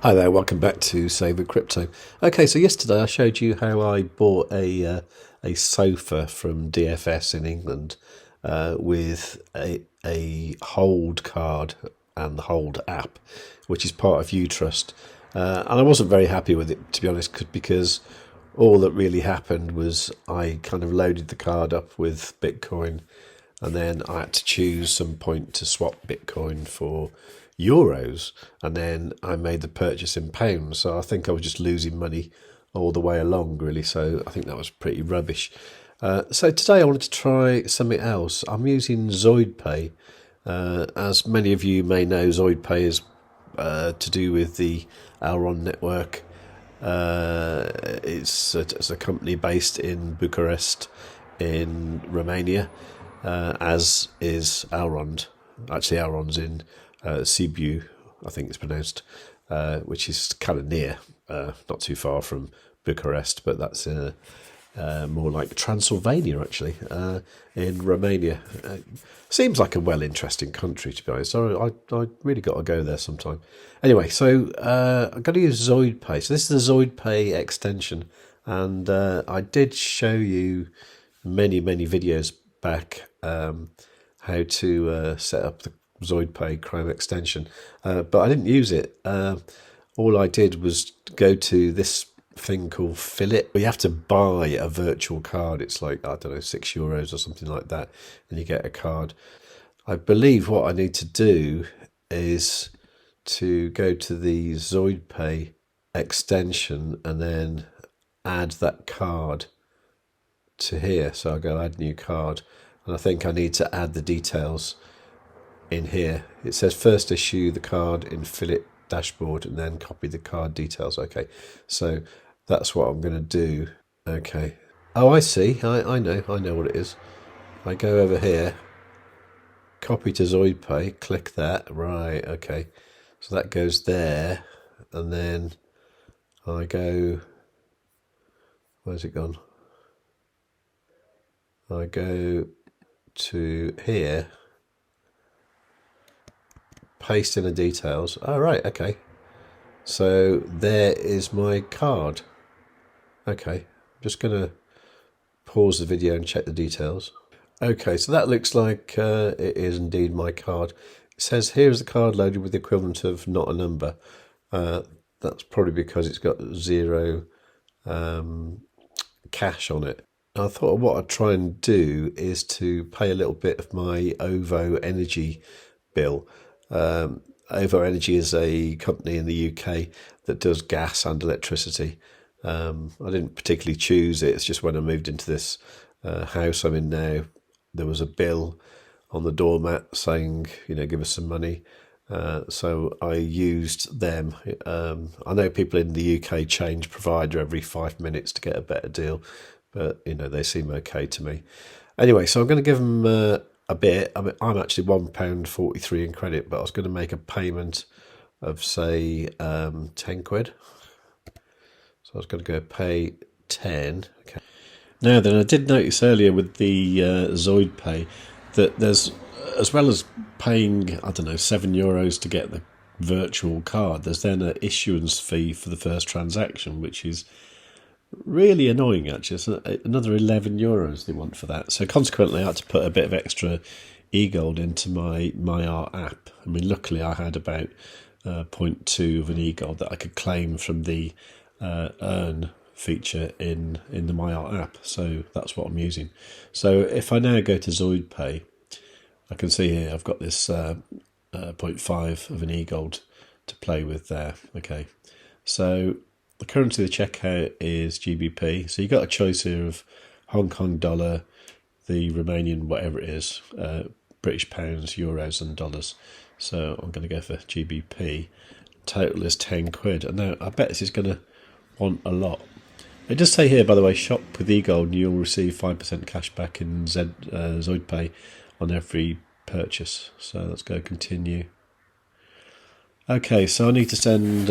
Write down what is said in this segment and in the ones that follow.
Hi there, welcome back to Save with Crypto. Okay, so yesterday I showed you how I bought a sofa from DFS in England with a Hold card and the Hold app, which is part of Utrust. And I wasn't very happy with it, to be honest, because all that really happened was I kind of loaded the card up with Bitcoin, and then I had to choose some point to swap Bitcoin for euros, and then I made the purchase in pounds. So I think I was just losing money all the way along, really. So I think that was pretty rubbish. So today I wanted to try something else. I'm using ZoidPay. As many of you may know, ZoidPay is to do with the Elrond network. It's a company based in Bucharest in Romania, as is Elrond. Actually, Elrond's in Sibiu, I think it's pronounced, which is kind of near, not too far from Bucharest, but that's more like Transylvania, actually, in Romania. Seems like a well-interesting country, to be honest. So I really got to go there sometime. Anyway, so I'm going to use ZoidPay. So this is the ZoidPay extension, and I did show you many videos back how to set up the ZoidPay Chrome extension, but I didn't use it. All I did was go to this thing called Fill-It. You have to buy a virtual card. It's like, I don't know, €6 or something like that, and you get a card. I believe what I need to do is to go to the ZoidPay extension and then add that card to here. So I'll go add new card, and I think I need to add the details in here. It says first issue the card in Fill-It dashboard and then copy the card details. Okay, so that's what I'm going to do. Okay. Oh, I see. I know what it is. I go over here, copy to ZoidPay, click that. Right, okay. So that goes there, and then I go, where's it gone? I go to here, paste in the details. Oh, right, okay. So there is my card. Okay, I'm just going to pause the video and check the details. Okay, so that looks like it is indeed my card. It says here is the card loaded with the equivalent of not a number. That's probably because it's got zero cash on it. I thought what I'd try and do is to pay a little bit of my OVO energy bill. OVO Energy is a company in the UK that does gas and electricity. I didn't particularly choose it. It's just when I moved into this house I'm in now, there was a bill on the doormat saying, give us some money. So I used them. I know people in the UK change provider every 5 minutes to get a better deal, but they seem okay to me. Anyway, so I'm going to give them a bit. I mean, I'm actually £1.43 in credit, but I was going to make a payment of say 10 quid. So I was going to go pay 10. Okay. Now then, I did notice earlier with the ZoidPay that there's, as well as paying, I don't know, €7 to get the virtual card, there's then an issuance fee for the first transaction, which is really annoying, actually. It's another €11 they want for that. So consequently, I had to put a bit of extra eGold into my Maiar app. I mean, luckily I had about 0.2 of an eGold that I could claim from the earn feature in the Maiar app. So that's what I'm using. So if I now go to ZoidPay, I can see here I've got this 0.5 of an eGold to play with there. Okay, so the currency of the checkout is GBP. So you've got a choice here of Hong Kong dollar, the Romanian whatever it is, British pounds, euros and dollars. So I'm going to go for GBP. Total is 10 quid. And now I bet this is going to want a lot. It does say here, by the way, shop with eGold and you'll receive 5% cash back in ZoidPay on every purchase. So let's go continue. Okay, so I need to send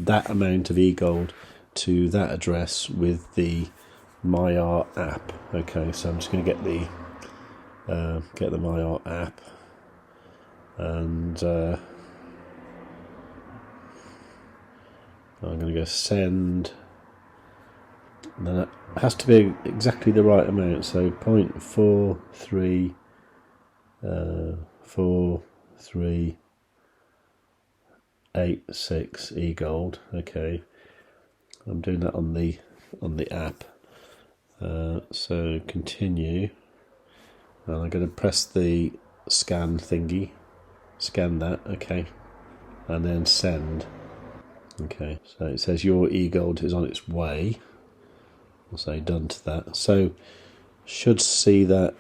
that amount of eGold to that address with the Maiar app. Okay, so I'm just going to get the Maiar app, and I'm going to go send. And then it has to be exactly the right amount. So 0.4343 86 eGold. Okay, I'm doing that on the app. So continue, and I'm going to press the scan thingy, scan that. Okay, and then send. Okay, so it says your eGold is on its way. I'll say done to that. So should see that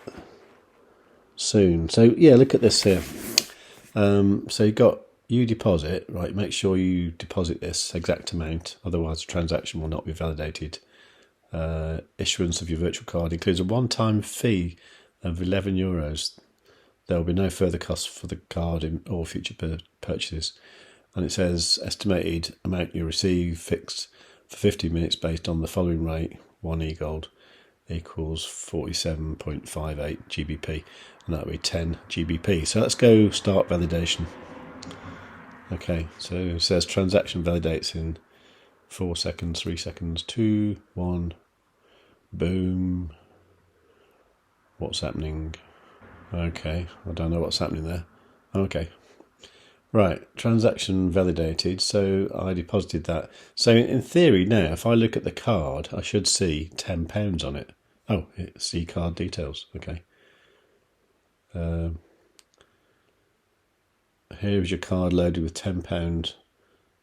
soon. So yeah, look at this here. So you got you deposit, right? Make sure you deposit this exact amount, otherwise the transaction will not be validated. Issuance of your virtual card includes a one-time fee of €11. There will be no further costs for the card in all future purchases. And it says estimated amount you receive fixed for 50 minutes based on the following rate: 1 eGold equals 47.58 GBP, and that will be 10 GBP. So let's go start validation. Okay, so it says transaction validates in 4 seconds, 3 seconds, 2, 1, boom. What's happening? Okay, I don't know what's happening there. Okay, right, transaction validated, so I deposited that. So in theory now, if I look at the card, I should see £10 on it. Oh, see card details, okay. Here is your card loaded with £10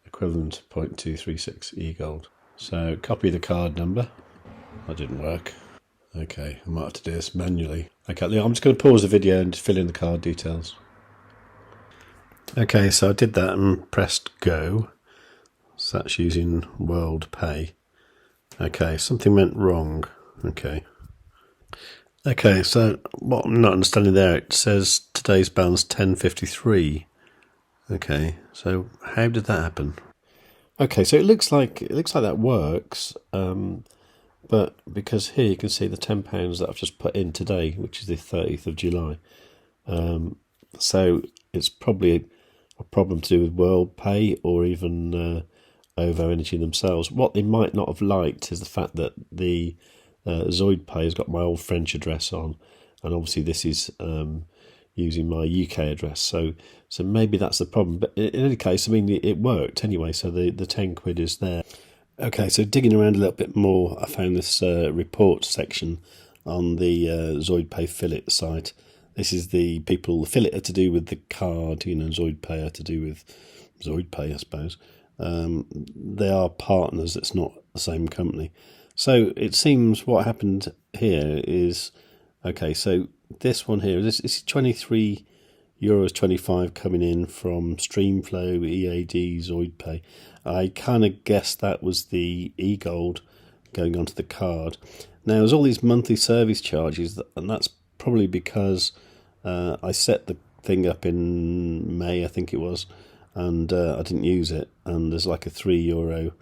equivalent to 0.236 eGold. So copy the card number. That didn't work. Okay, I might have to do this manually. Okay, I'm just going to pause the video and fill in the card details. Okay, so I did that and pressed go. So that's using WorldPay. Okay, something went wrong. Okay, so what I'm not understanding there, it says today's balance 10.53. Okay, so how did that happen? Okay, so it looks like that works, but because here you can see the £10 that I've just put in today, which is the 30th of July. So it's probably a problem to do with WorldPay or even OVO Energy themselves. What they might not have liked is the fact that the ZoidPay has got my old French address on, and obviously this is using my UK address, so maybe that's the problem. But in any case, I mean, it worked anyway, so the 10 quid is there. Okay, so digging around a little bit more, I found this report section on the ZoidPay Fillet site. This is the people, the Fillet are to do with the card, ZoidPay are to do with ZoidPay, I suppose. They are partners, it's not the same company. So it seems what happened here is, okay, so this one here, this is €23.25 coming in from Streamflow, EAD, ZoidPay. I kind of guessed that was the eGold going onto the card. Now, there's all these monthly service charges, and that's probably because I set the thing up in May, I think it was, and I didn't use it, and there's like a €3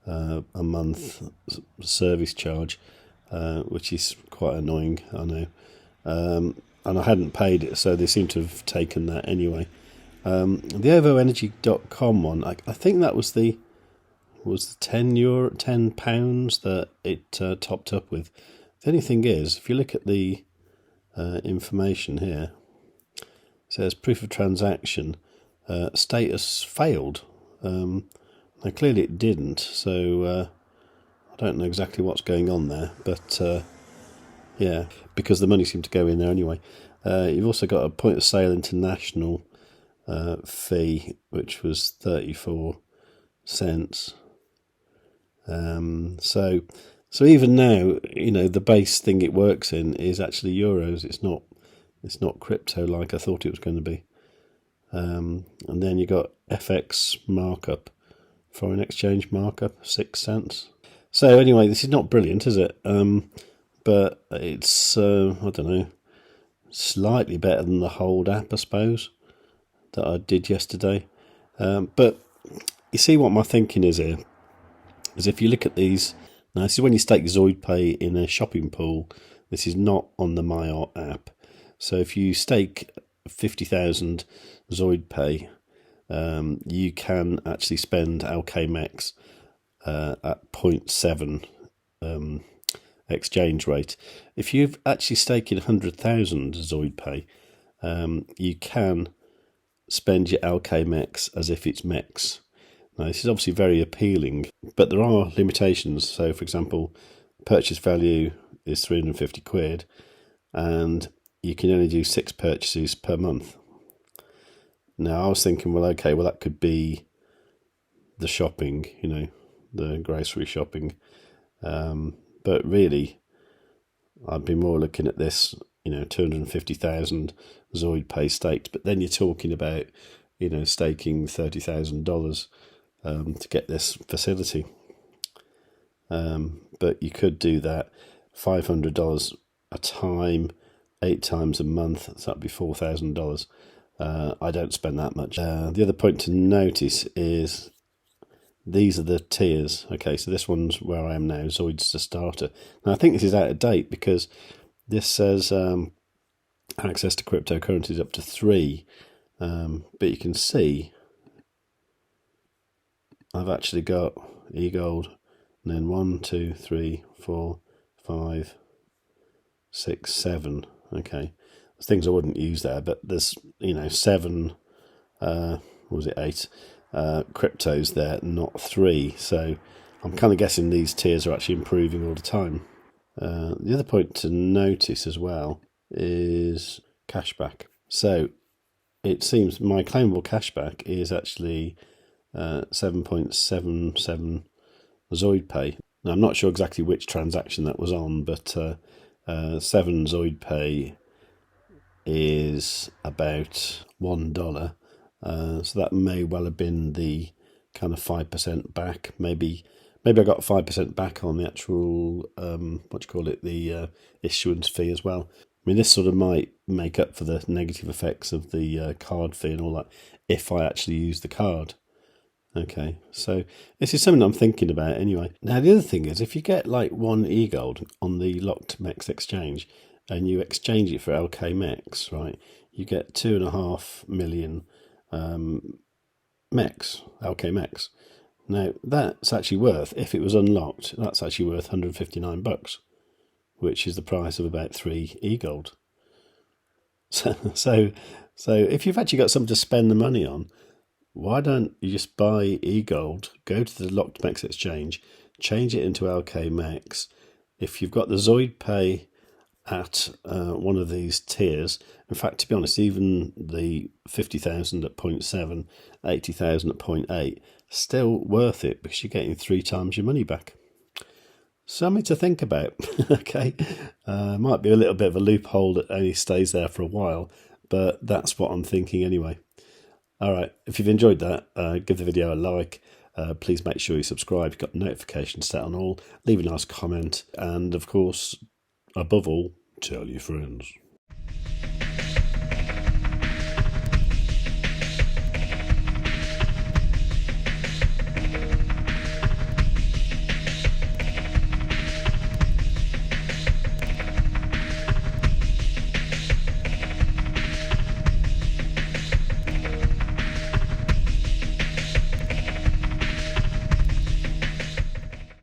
a month service charge, which is quite annoying, I know. And I hadn't paid it, so they seem to have taken that anyway. The OVOenergy.com one, I think that was the £10 that it topped up with. The only thing is, if you look at the information here, it says proof of transaction, status failed. Now clearly it didn't, so I don't know exactly what's going on there, but yeah, because the money seemed to go in there anyway. You've also got a point of sale international fee, which was 34 cents. So even now, the base thing it works in is actually euros. It's not crypto like I thought it was going to be. And then you got FX markup, foreign exchange markup, 6 cents. So anyway, this is not brilliant, is it? But it's I don't know, slightly better than the Hold app, I suppose, that I did yesterday. But you see what my thinking is here, is if you look at these, now this is when you stake ZoidPay in a shopping pool. This is not on the Maiar app. So if you stake 50,000 ZoidPay, you can actually spend Alchemex at 0.7 exchange rate. If you've actually staking 100,000 ZoidPay, you can spend your LK MEX as if it's MEX. Now, this is obviously very appealing, but there are limitations. So, for example, purchase value is 350 quid, and you can only do 6 purchases per month. Now, I was thinking, well, okay, well, that could be the shopping, you know, the grocery shopping. But really, I'd be more looking at this, you know, 250,000 ZoidPay staked. But then you're talking about, you know, staking $30,000 to get this facility. But you could do that $500 a time, 8 times a month. So that'd be $4,000. I don't spend that much. The other point to notice is these are the tiers. Okay, so this one's where I am now, Zoid's the starter. Now I think this is out of date because this says access to cryptocurrencies up to 3. But you can see I've actually got eGold, and then 1, 2, 3, 4, 5, 6, 7. Okay, there's things I wouldn't use there, but there's, you know, 7, what was it, 8 cryptos there, not 3. So I'm kind of guessing these tiers are actually improving all the time. The other point to notice as well is cashback. So it seems my claimable cashback is actually 7.77 ZoidPay. Now, I'm not sure exactly which transaction that was on, but 7 ZoidPay is about $1. So that may well have been the kind of 5% back. Maybe I got 5% back on the actual the issuance fee as well. I mean, this sort of might make up for the negative effects of the card fee and all that if I actually use the card. Okay, so this is something I'm thinking about anyway. Now, the other thing is, if you get like 1 eGold on the locked MEX exchange and you exchange it for LK MEX, right, you get 2.5 million MEX, LK MEX. Now, that's actually worth, if it was unlocked, that's actually worth $159, which is the price of about 3 eGold. So if you've actually got something to spend the money on, why don't you just buy eGold, go to the locked MEX exchange, change it into LK MEX. If you've got the ZoidPay at one of these tiers, in fact, to be honest, even the 50,000 at 0.7, 80,000 at 0.8, still worth it because you're getting 3 times your money back. Something to think about. Okay, might be a little bit of a loophole that only stays there for a while, but that's what I'm thinking anyway. All right, if you've enjoyed that, give the video a like. Please make sure you subscribe. You've got notifications set on all. Leave a nice comment. And, of course, above all, tell your friends.